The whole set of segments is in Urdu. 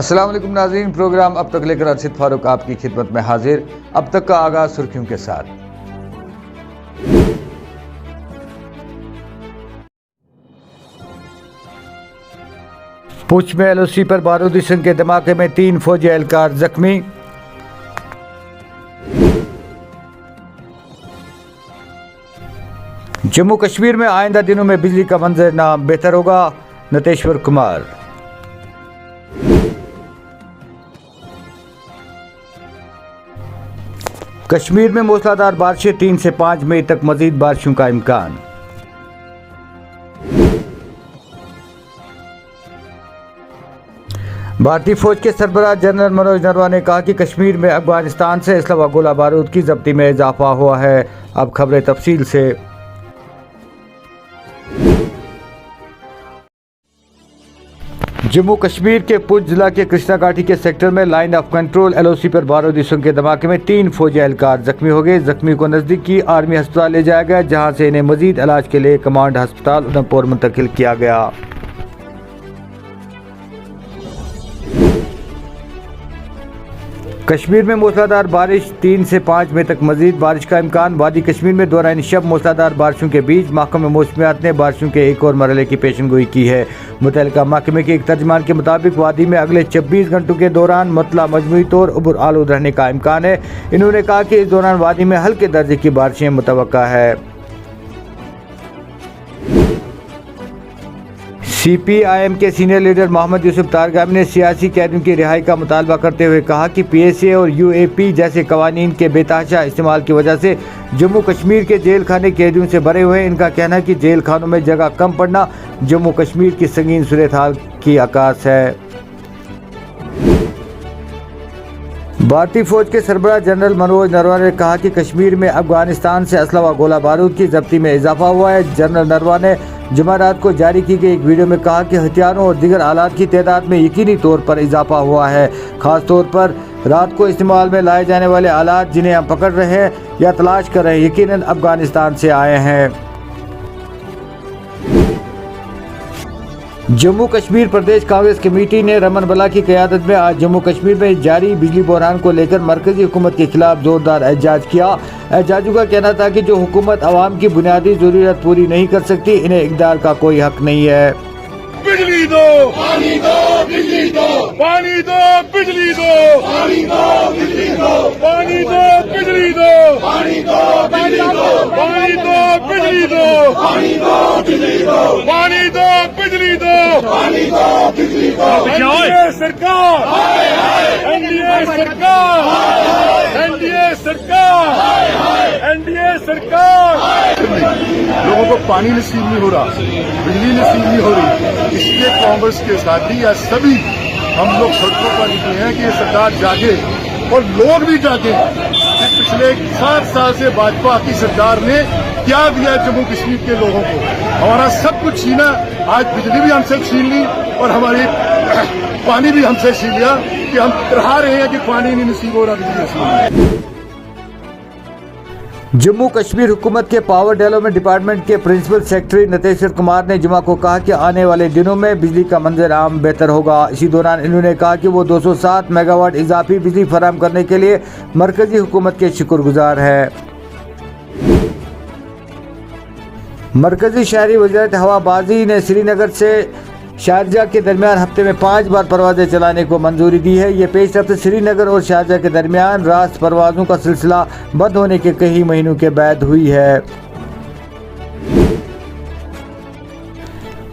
السلام علیکم ناظرین، پروگرام اب تک لے کر ارشد فاروق آپ کی خدمت میں حاضر۔ اب تک کا آغاز سرخیوں کے ساتھ۔ پوچھ میں ایل او سی پر بارودی سنگ کے دھماکے میں 3 فوجی اہلکار زخمی۔ جموں کشمیر میں آئندہ دنوں میں بجلی کا منظر نام بہتر ہوگا، نتیشور کمار۔ کشمیر میں موسلادھار بارشیں، 3 سے 5 مئی تک مزید بارشوں کا امکان۔ بھارتی فوج کے سربراہ جنرل منوج نروا نے کہا کہ کشمیر میں افغانستان سے اسلحہ و گولہ بارود کی ضبطی میں اضافہ ہوا ہے۔ اب خبریں تفصیل سے۔ جموں کشمیر کے پنچ ضلع کے کرشنا گھاٹی کے سیکٹر میں line of control L O C پر بارودی سنگ کے دھماکے میں 3 فوجی اہلکار زخمی ہو گئے۔ زخمی کو نزدیکی آرمی ہسپتال لے جایا گیا، جہاں سے انہیں مزید علاج کے لیے کمانڈ ہسپتال ادھمپور منتقل کیا گیا۔ کشمیر میں موسلادھار بارش، 3 سے 5 مئی تک مزید بارش کا امکان۔ وادی کشمیر میں دوران شب موسلادھار بارشوں کے بیچ محکمہ موسمیات نے بارشوں کے ایک اور مرحلے کی پیشن گوئی کی ہے۔ متعلقہ محکمے کے ایک ترجمان کے مطابق وادی میں اگلے 26 گھنٹوں کے دوران مطلع مجموعی طور عبور آلود رہنے کا امکان ہے۔ انہوں نے کہا کہ اس دوران وادی میں ہلکے درجے کی بارشیں متوقع ہے۔ سی پی آئی ایم کے سینئر لیڈر محمد یوسف تارگامی نے سیاسی قیدیوں کی رہائی کا مطالبہ کرتے ہوئے کہا کہ پی ایس اے اور یو اے پی جیسے قوانین کے بے تحاشا استعمال کی وجہ سے جموں کشمیر کے جیل خانے قیدیوں سے بھرے ہوئے ہیں۔ ان کا کہنا ہے کہ جیل خانوں میں جگہ کم پڑنا جموں کشمیر کی سنگین صورتحال کی عکاس ہے۔ بھارتی فوج کے سربراہ جنرل منوج نروا نے کہا کہ کشمیر میں افغانستان سے اسلحہ و گولہ بارود کی ضبطی میں اضافہ ہوا ہے۔ جنرل نروا نے جمعرات کو جاری کی گئی ایک ویڈیو میں کہا کہ ہتھیاروں اور دیگر آلات کی تعداد میں یقینی طور پر اضافہ ہوا ہے، خاص طور پر رات کو استعمال میں لائے جانے والے آلات جنہیں ہم پکڑ رہے ہیں یا تلاش کر رہے ہیں، یقیناً افغانستان سے آئے ہیں۔ جموں کشمیر پردیش کانگریس کمیٹی نے رمن بلا کی قیادت میں آج جموں کشمیر میں جاری بجلی بحران کو لے کر مرکزی حکومت کے خلاف زوردار احتجاج کیا۔ احتجاجیوں کا کہنا تھا کہ جو حکومت عوام کی بنیادی ضرورت پوری نہیں کر سکتی، انہیں اقدار کا کوئی حق نہیں ہے۔ بجلی دو، پانی دو، بجلی دو، پانی دو، بجلی دو، پانی دو، بجلی دو، پانی دو، بجلی دو، پانی دو، بجلی دو، پانی دو، بجلی دو، پانی دو، بجلی دو، پانی دو، بجلی دو، پانی دو، بجلی دو۔ این ڈی اے سرکار، این ڈی اے سرکار، این ڈی اے سرکار، این ڈی اے سرکار۔ لوگوں کو پانی نصیب نہیں ہو رہا، بجلی نصیب نہیں ہو رہی، اس لیے کانگریس کے ساتھی یا سبھی ہم لوگ سڑکوں پر نکلے ہیں کہ یہ سرکار جاگے اور لوگ بھی جاگے کہ پچھلے 7 سال سے بھاجپا کی سرکار نے کیا دیا جموں کشمیر کے لوگوں کو۔ ہمارا سب کچھ چھینا، آج بجلی بھی ہم سے چھین لی اور ہماری پانی بھی ہم سے چھین لیا کہ ہم رہا رہے ہیں کہ پانی نہیں نصیب ہو رہا، بجلی نصیب ہو رہی۔ جموں کشمیر حکومت کے پاور ڈیولپمنٹ ڈپارٹمنٹ کے پرنسپل سیکرٹری نتیشور کمار نے جمعہ کو کہا کہ آنے والے دنوں میں بجلی کا منظر عام بہتر ہوگا۔ اسی دوران انہوں نے کہا کہ وہ 207 میگا واٹ اضافی بجلی فراہم کرنے کے لیے مرکزی حکومت کے شکر گزار ہے۔ مرکزی شہری وزارت ہوا بازی نے سری نگر سے شارجہ کے درمیان ہفتے میں 5 بار پروازیں چلانے کو منظوری دی ہے۔ یہ پیش رفت سری نگر اور شارجہ کے درمیان راست پروازوں کا سلسلہ بند ہونے کے کئی مہینوں کے بعد ہوئی ہے۔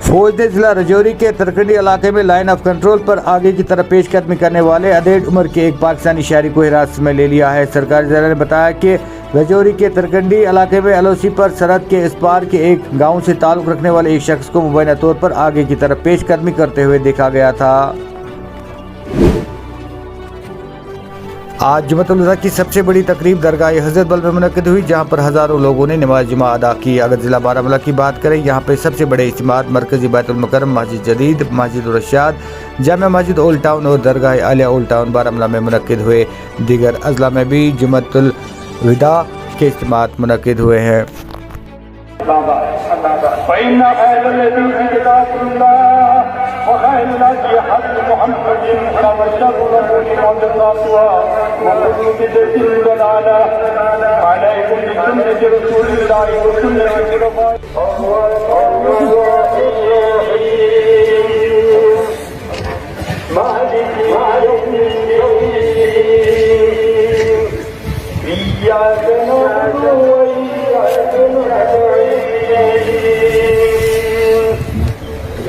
فوج نے ضلع رجوری کے ترکنڈی علاقے میں لائن آف کنٹرول پر آگے کی طرف پیش قدمی کرنے والے ادھیڑ عمر کے ایک پاکستانی شہری کو حراست میں لے لیا ہے۔ سرکاری ذرائع نے بتایا کہ رجوری کے ترکنڈی علاقے میں ایل او سی پر سرحد کے اس پار کے ایک گاؤں سے تعلق رکھنے والے ایک شخص کو مبینہ طور پر آگے کی طرف پیش قدمی کرتے ہوئے دیکھا گیا تھا۔ آج جمعۃ الوداع کی سب سے بڑی تقریب درگاہ حضرت بل میں منعقد ہوئی، جہاں پر ہزاروں لوگوں نے نماز جمعہ ادا کی۔ اگر ضلع بارہمولہ کی بات کریں، یہاں پہ سب سے بڑے اجتماعات مرکزی بیت المکرم، مسجد جدید، مسجد الرشاد، جامع مسجد اولڈ ٹاؤن اور درگاہ عالیہ اولڈ ٹاؤن بارہمولہ میں منعقد ہوئے۔ دیگر اضلاع میں بھی جمعۃ الوداع کے اجتماعات منعقد ہوئے ہیں۔ فإن خير الحديث كتاب الله وخير الهدي هدي محمد وشر الامور محدثاتها وكل بدعة ضلالة عليكم بسنة رسول الله وسنة خلفائه مالك يوم الدين إياك نعبد وإياك نستعين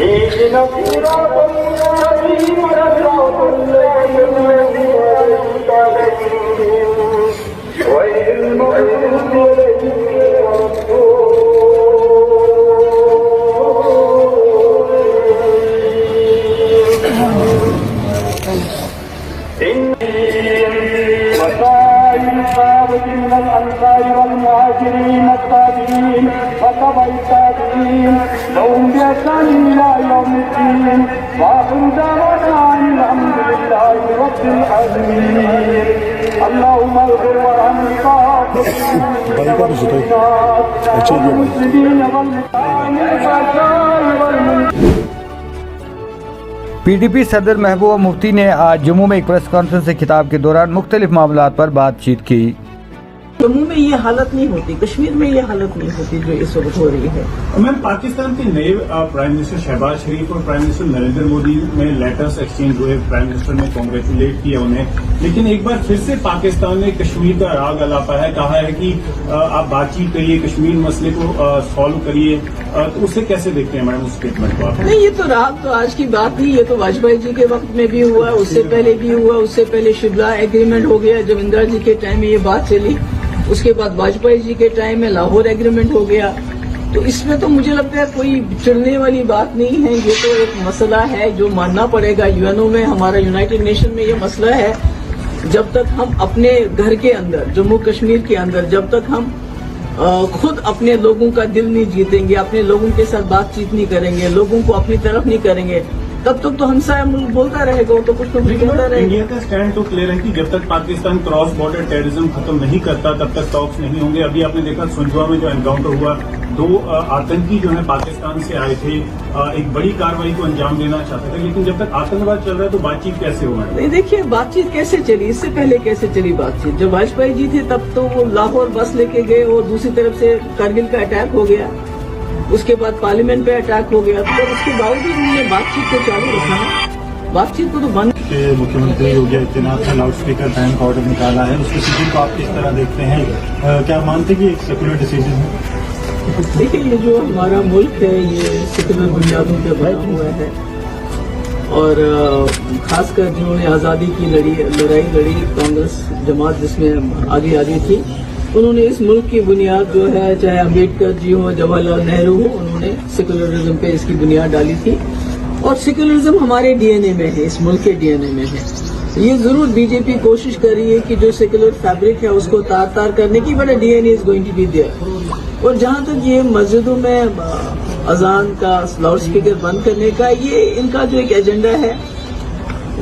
اهدنا الصراط المستقيم صراط الذين أنعمت عليهم غير المغضوب عليهم ولا وسائر الصحابة من الأنصار والمهاجرين التابعين وتبع التابعين لهم بإحسان إلى يوم الدين وآخر دعوانا أن الحمد لله رب العالمين اللهم اغفر وارحم والمسلمين والمسلمين PDP صدر محبوبہ مفتی نے آج جموں میں ایک پریس کانفرنس سے خطاب کے دوران مختلف معاملات پر بات چیت کی۔ جموں میں یہ حالت نہیں ہوتی، کشمیر میں یہ حالت نہیں ہوتی جو اس وقت ہو رہی ہے۔ میم پاکستان کے نئے پرائم منسٹر شہباز شریف اور پرائم منسٹر نریندر مودی میں لیٹرز ایکسچینج ہوئے، پرائم منسٹر نے کانگریچولیٹ کیا انہیں، لیکن ایک بار پھر سے پاکستان نے کشمیر کا راگ الاپا ہے، کہا ہے کہ آپ بات چیت کریے، کشمیر مسئلے کو سالو کریے، تو اسے کیسے دیکھتے ہیں میڈم اس اسٹیٹمنٹ کو آپ؟ نہیں، یہ تو راگ تو آج کی بات نہیں، یہ تو واجپئی جی کے وقت میں بھی ہوا، اس سے پہلے بھی ہوا، اس سے پہلے شبلا ایگریمنٹ ہو گیا جب اندرا جی کے ٹائم میں یہ بات چلی، اس کے بعد واجپئی جی کے ٹائم میں لاہور ایگریمنٹ ہو گیا۔ تو اس میں تو مجھے لگتا ہے کوئی چڑھنے والی بات نہیں ہے، یہ تو ایک مسئلہ ہے جو ماننا پڑے گا۔ UN میں ہمارا یونائٹڈ نیشن میں یہ مسئلہ ہے، جب تک ہم اپنے گھر کے اندر جموں کشمیر کے اندر جب تک ہم خود اپنے لوگوں کا دل نہیں جیتیں گے، اپنے لوگوں کے ساتھ بات چیت نہیں کریں گے، لوگوں کو اپنی طرف نہیں کریں گے، تب تک تو ہمسایہ ملک بولتا رہے گا، وہ تو کچھ نہ کچھ کہتا رہے گا۔ انڈیا کا اسٹینڈ تو کلیئر ہے کہ جب تک پاکستان کراس بارڈر ٹیررزم ختم نہیں کرتا تب تک ٹاکس نہیں ہوں گے۔ ابھی آپ نے دیکھا سنجوا میں جو انکاؤنٹر ہوا، 2 آتنکی جو ہے پاکستان سے آئے تھے، ایک بڑی کارروائی کو انجام دینا چاہتے تھے، لیکن جب تک آتنکواد چل رہا ہے تو بات چیت کیسے ہوگا؟ نہیں، دیکھیے بات چیت کیسے چلی، اس سے پہلے کیسے چلی بات چیت؟ جب واجپئی جی تھے تب تو وہ لاہور بس لے کے گئے اور دوسری طرف سے کرگل کا اٹیک ہو گیا، اس کے بعد پارلیمنٹ پہ اٹیک ہو گیا، تو اس کے باوجود انہوں نے بات چیت کو چالو رکھا، بات چیت کو تو بند۔ مکھیہ منتری یوگی آدتیہ ناتھ نے لاؤڈ اسپیکر بین کا آرڈر نکالا ہے، اس ڈیسیجن کو آپ کس طرح دیکھتے ہیں؟ کیا مانتے ہیں کہ ایک سیکولر ڈیسیجن ہے؟ دیکھیے، یہ جو ہمارا ملک ہے یہ سیکولر بنیادوں پہ بنا ہوا ہے، اور خاص کر جنہوں نے آزادی کی لڑائی لڑی، کانگریس جماعت جس میں آگے تھی، انہوں نے اس ملک کی بنیاد جو ہے، چاہے امبیڈکر جی ہوں، جواہر لال نہرو ہوں، انہوں نے سیکولرزم پہ اس کی بنیاد ڈالی تھی، اور سیکولرزم ہمارے DNA میں ہے، اس ملک کے DNA میں ہے۔ یہ ضرور بی جے پی کوشش کر رہی ہے کہ جو سیکولر فیبرک ہے اس کو تار کرنے کی، but DNA is going to be there. اور جہاں تک یہ مسجدوں میں اذان کا لاؤڈ اسپیکر بند کرنے کا، یہ ان کا جو ایک ایجنڈا ہے،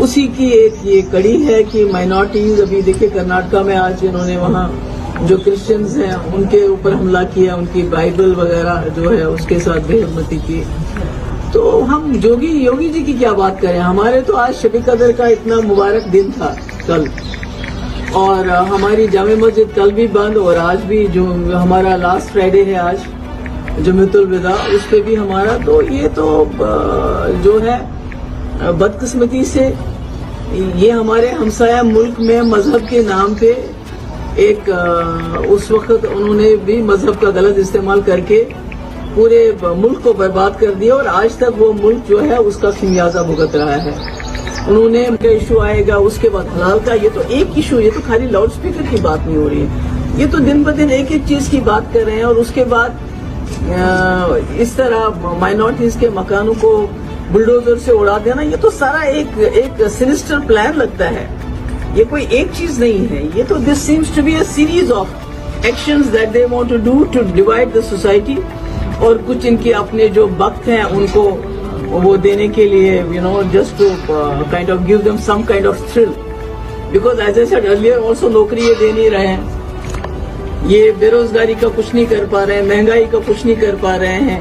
اسی کی ایک یہ کڑی ہے کہ مائنورٹیز، ابھی دیکھیں کرناٹکا میں آج انہوں نے وہاں جو کرسچنز ہیں ان کے اوپر حملہ کیا، ان کی بائبل وغیرہ جو ہے اس کے ساتھ بے حرمتی کی۔ تو ہم یوگی جی کی کیا بات کریں؟ ہمارے تو آج شب قدر کا اتنا مبارک دن تھا کل، اور ہماری جامع مسجد کل بھی بند، اور آج بھی جو ہمارا لاسٹ فرائیڈے ہے آج جمعۃ الوداع، اس پہ بھی ہمارا، تو یہ تو جو ہے بدقسمتی سے یہ ہمارے ہمسایہ ملک میں مذہب کے نام پہ ایک اس وقت انہوں نے بھی مذہب کا غلط استعمال کر کے پورے ملک کو برباد کر دیا، اور آج تک وہ ملک جو ہے اس کا خمیازہ بھگت رہا ہے۔ انہوں نے ان کا ایشو آئے گا، اس کے بعد حلال کا، یہ تو ایک ایشو، یہ تو خالی لاؤڈ اسپیکر کی بات نہیں ہو رہی ہے، یہ تو دن بدن ایک چیز کی بات کر رہے ہیں، اور اس کے بعد اس طرح مائنورٹیز کے مکانوں کو بلڈوزر سے اڑا دینا، یہ تو سارا ایک سینسٹر پلان لگتا ہے، یہ کوئی ایک چیز نہیں ہے، یہ تو this seems to be a series of actions that they want to do to divide the society, اور کچھ ان کے اپنے جو وقت ہیں ان کو وہ دینے کے لیے، just to kind of give them some kind of thrill, because as I said earlier also نوکری یہ دے نہیں رہے ہیں، یہ بے روزگاری کا کچھ نہیں کر پا رہے ہیں، مہنگائی کا کچھ نہیں کر پا رہے ہیں،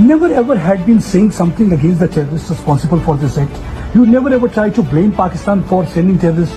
never ever had been saying something against the terrorists responsible for this act. You never ever tried to blame Pakistan for sending terrorists.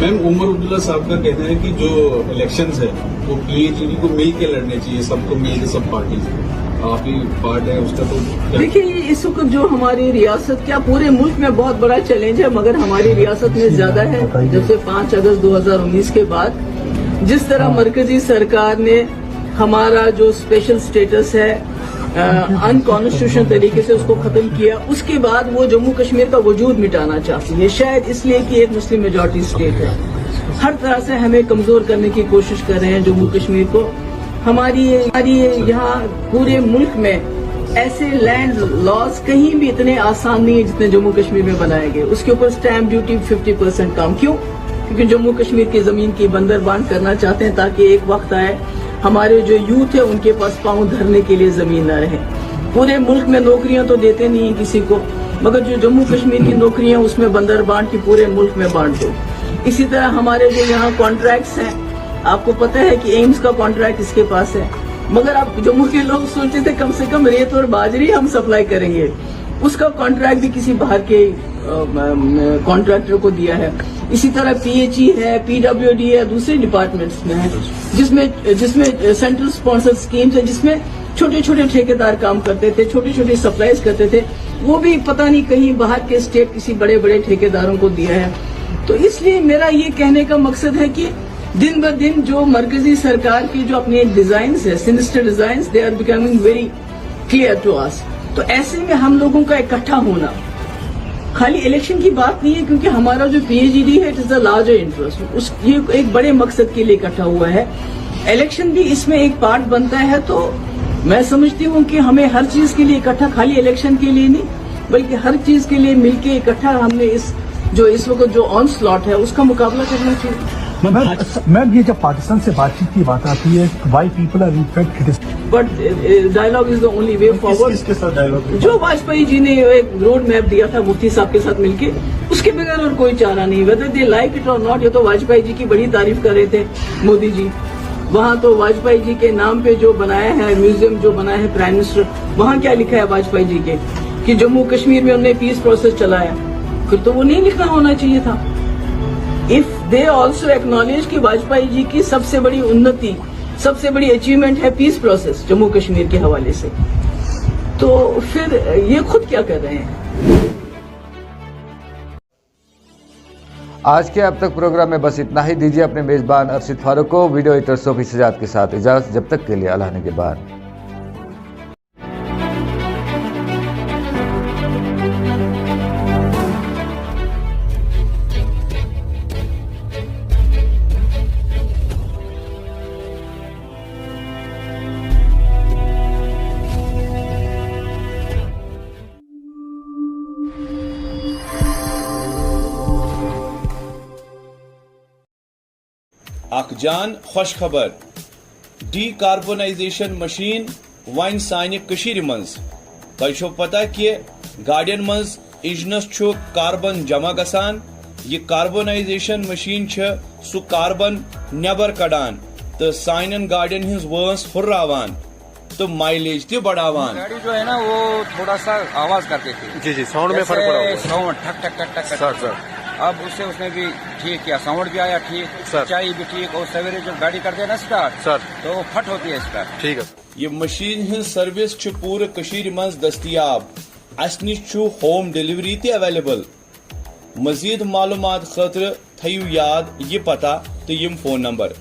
میم عمر عبداللہ صاحب کا کہنا ہے کہ جو الیکشنز ہے وہ PAGD کو مل کے لڑنے چاہیے، سب کو مل کے، سب پارٹیز آپ ہی پارٹ ہے اس کا. تو دیکھیے یہ اس وقت جو ہماری ریاست، کیا پورے ملک میں بہت بڑا چیلنج ہے، مگر ہماری ریاست میں زیادہ ہے. جب سے 5 اگست 2019 کے بعد جس طرح مرکزی سرکار نے ہمارا جو اسپیشل اسٹیٹس ہے انکانسٹیٹیوشنل طریقے سے اس کو ختم کیا، اس کے بعد وہ جموں کشمیر کا وجود مٹانا چاہتی ہے، شاید اس لیے کہ ایک مسلم میجورٹی اسٹیٹ ہے. ہر طرح سے ہمیں کمزور کرنے کی کوشش کر رہے ہیں جموں کشمیر کو. ہماری یہاں پورے ملک میں ایسے لینڈ لاز کہیں بھی اتنے آسان نہیں ہیں جتنے جموں کشمیر میں بنائے گئے. اس کے اوپر اسٹیمپ ڈیوٹی 50% کم. کیوں؟ کیونکہ جموں کشمیر کی زمین کی بندر بانٹ کرنا چاہتے ہیں تاکہ ایک وقت آئے ہمارے جو یوتھ ہے ان کے پاس پاؤں دھرنے کے لیے زمین نہ رہے. پورے ملک میں نوکریاں تو دیتے نہیں ہیں کسی کو، مگر جو جموں کشمیر کی نوکریاں اس میں بندر بانٹ کی پورے ملک میں بانٹ دو. اسی طرح ہمارے جو یہاں کانٹریکٹس ہیں، آپ کو پتہ ہے کہ ایمز کا کانٹریکٹ اس کے پاس ہے، مگر اب جموں کے لوگ سوچتے تھے کم سے کم ریت اور باجری ہم سپلائی کریں گے، اس کا کانٹریکٹ بھی کسی باہر کے کانٹریکٹر کو دیا ہے. اسی طرح PHE ہے، PWD ہے، دوسرے ڈپارٹمنٹس میں ہے جس میں سینٹرل اسپانسر اسکیمز ہیں، جس میں چھوٹے چھوٹے ٹھیکیدار کام کرتے تھے، چھوٹی چھوٹی سپلائیز کرتے تھے، وہ بھی پتہ نہیں کہیں باہر کے اسٹیٹ کسی بڑے بڑے ٹھیکیداروں کو دیا ہے. تو اس لیے میرا یہ کہنے کا مقصد ہے کہ دن بہ دن جو مرکزی سرکار کی جو اپنے ڈیزائنز ہے، sinister designs, they are becoming very clear to us. تو ایسے میں ہم لوگوں کا اکٹھا ہونا خالی الیکشن کی بات نہیں ہے، کیونکہ ہمارا جو PAGD ہے it is a larger interest, یہ ایک بڑے مقصد کے لیے اکٹھا ہوا ہے. الیکشن بھی اس میں ایک پارٹ بنتا ہے. تو میں سمجھتی ہوں کہ ہمیں ہر چیز کے لیے اکٹھا، خالی الیکشن کے لیے نہیں بلکہ ہر چیز کے لیے مل کے اکٹھا ہم نے اس وقت جو آن سلاٹ ہے اس کا مقابلہ کرنا چاہیے. میم یہ جب پاکستان سے بات چیت کی بات آتی ہے، why people are in fact but dialogue is the only way forward. کس کے ساتھ ڈائلاگ؟ جو واجپئی جی نے ایک روڈ میپ دیا تھا مفتی صاحب کے ساتھ مل کے، اس کے بغیر اور کوئی چارہ نہیں. ویدر دے لائک اٹ اور ناٹ. یہ تو واجپئی جی کی بڑی تعریف کر رہے تھے مودی جی. وہاں تو واجپئی جی کے نام پہ جو بنایا ہے میوزیم، جو بنایا ہے پرائم منسٹر، وہاں کیا لکھا ہے واجپئی جی کے کہ جموں کشمیر میں انہوں نے پیس پروسیس چلایا. پھر تو وہ نہیں لکھنا ہونا چاہیے تھا. If they also acknowledge کہ واجپئی جی کی سب سے بڑی انتی، سب سے بڑی اچیومنٹ ہے پیس پروسیس جموں کشمیر کے حوالے سے، تو پھر یہ خود کیا کر رہے ہیں؟ آج کے اب تک پروگرام میں بس اتنا ہی. دیجیے اپنے میزبان ارشد فاروق کو ویڈیو ایڈیٹر صوفی سجاد کے ساتھ اجازت. جب تک کے لیے اللہ نے کے بعد. اخ جان خوش خبر، ڈی کاربونائزیشن مشین ون سانہ کشیر منز. تۄہہِ چھو پتہ کہ گاڑین منز انجنس چھُ کاربن جمع گژھان. یہ کاربونائزیشن مشین چھ سُہ کاربن نیبر کڑان تو سانین گاڑین ہنز وٲنٛس ہُرراوان تو مائلیج تہ بڑھاوان. گاڑی جو ہے نا وہ تھوڑا سا آواز کرتے تھے. جی ساؤنڈ میں فرق پڑا. ساؤنڈ ٹھک ٹھک ٹھک ٹھک سر. اب اس نے بھی ٹھیک کیا، ساؤنڈ بھی آیا ٹھیک، چائی بھی ٹھیک، اور سویرے جب گاڑی کرتے ہیں نا اسٹارٹ سر تو وہ پھٹ ہوتی ہے اسٹارٹ. ٹھیک ہے. یہ مشین ہنز سروس چھ پورے کشیر منز دستیاب. اس نش چھ ہوم ڈلیوری تہ اویلیبل. مزید معلومات خاطر تھیو یاد یہ پتہ تو یم فون نمبر